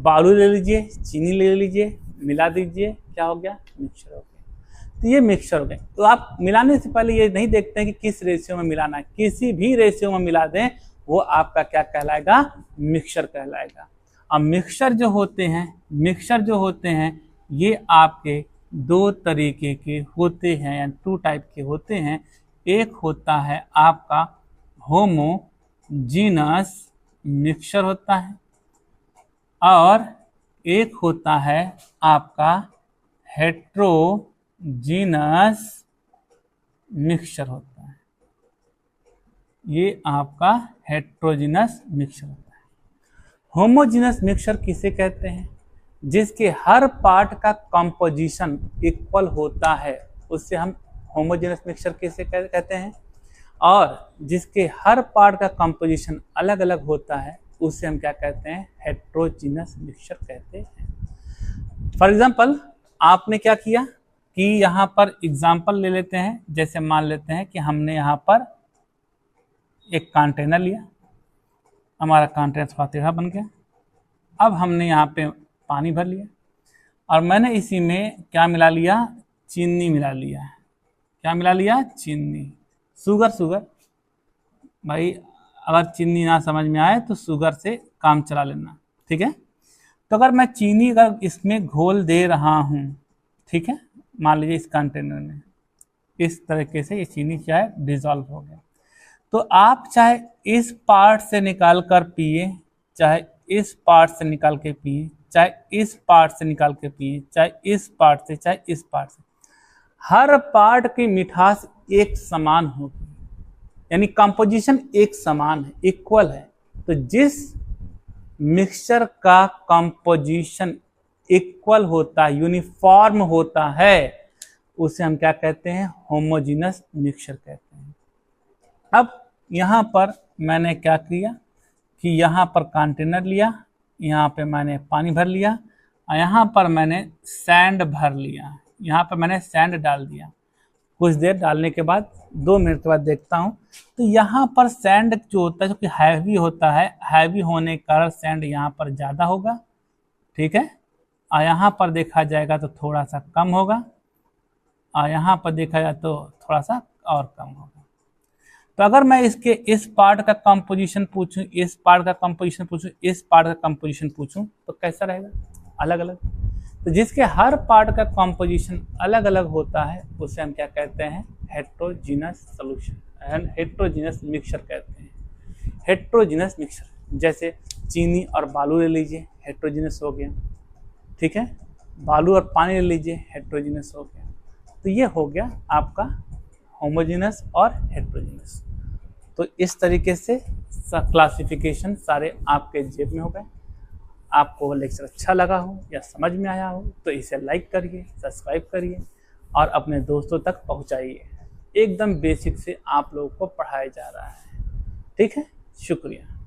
बालू ले लीजिए, चीनी ले लीजिए, मिला दीजिए, क्या हो गया, मिक्सचर हो गया। तो ये मिक्सचर हो गए। तो आप मिलाने से पहले ये नहीं देखते हैं कि किस रेशियो में मिलाना है, किसी भी रेशियो में मिला दें वो आपका क्या कहलाएगा, मिक्सचर कहलाएगा। अब मिक्सचर जो होते हैं ये आपके दो तरीके के होते हैं, या 2 टाइप के होते हैं। एक होता है आपका होमोजीनस मिक्सचर होता है, और एक होता है आपका हेट्रोजीनस मिक्सचर होता है। ये आपका हेट्रोजीनस मिक्सचर होता है। होमोजीनस मिक्सचर किसे कहते हैं, जिसके हर पार्ट का कंपोजिशन इक्वल होता है, उससे हम होमोजेनस मिक्सचर किसे कहते हैं। और जिसके हर पार्ट का कंपोजिशन अलग अलग होता है उसे हम क्या कहते हैं, हेट्रोजीनस मिक्सचर कहते हैं। फॉर एग्जाम्पल आपने क्या किया कि यहाँ पर एग्जाम्पल ले लेते हैं, जैसे मान लेते हैं कि हमने यहाँ पर एक कंटेनर लिया, हमारा कंटेनर थोड़ा टेढ़ा बन गया। अब हमने यहाँ पे पानी भर लिया और मैंने इसी में क्या मिला लिया, चीनी मिला लिया। क्या मिला लिया, चीनी, शुगर। भाई अगर चीनी ना समझ में आए तो शुगर से काम चला लेना, ठीक है। तो अगर मैं चीनी अगर इसमें घोल दे रहा हूँ, ठीक है, मान लीजिए इस कंटेनर में इस तरीके से ये चीनी क्या है, डिजॉल्व हो गया। तो आप चाहे इस पार्ट से निकाल कर पिए, चाहे इस पार्ट से निकाल के पिए, चाहे इस पार्ट से निकाल के पिए, चाहे इस पार्ट से, चाहे इस पार्ट से, हर पार्ट की मिठास एक समान होगी, यानी कंपोजिशन एक समान है, इक्वल है। तो जिस मिक्सचर का कंपोजिशन इक्वल होता है, यूनिफॉर्म होता है, उसे हम क्या कहते हैं, होमोजेनस मिक्सचर कहते हैं। अब यहाँ पर मैंने क्या किया कि यहाँ पर कंटेनर लिया, यहाँ पे मैंने पानी भर लिया और यहाँ पर मैंने सैंड भर लिया, यहाँ पर मैंने सैंड डाल दिया। कुछ देर डालने के बाद 2 मिनट के बाद देखता हूँ तो यहाँ पर सैंड जो होता है, जो कि हैवी होता है, हैवी होने के कारण सैंड यहाँ पर ज़्यादा होगा, ठीक है, और यहाँ पर देखा जाएगा तो थोड़ा सा कम होगा, और यहाँ पर देखा जाए तो थोड़ा सा और कम होगा। तो अगर मैं इसके इस पार्ट का कंपोजिशन पूछूं, इस पार्ट का कंपोजिशन पूछूं, इस पार्ट का कंपोजिशन पूछूं, तो कैसा रहेगा, अलग अलग। तो जिसके हर पार्ट का कंपोजिशन अलग अलग होता है उसे हम क्या कहते हैं, हेट्रोजीनस सॉल्यूशन, हेट्रोजीनस मिक्सचर कहते हैं। हेट्रोजीनस मिक्सचर, जैसे चीनी और बालू ले लीजिए, हेट्रोजीनस हो गया, ठीक है, बालू और पानी ले लीजिए, हेट्रोजीनस हो गया। तो ये हो गया आपका होमोजेनस और हेट्रोजेनस। तो इस तरीके से क्लासिफिकेशन सारे आपके जेब में हो गए। आपको लेक्चर अच्छा लगा हो या समझ में आया हो तो इसे लाइक करिए, सब्सक्राइब करिए और अपने दोस्तों तक पहुंचाइए। एकदम बेसिक से आप लोगों को पढ़ाया जा रहा है, ठीक है। शुक्रिया।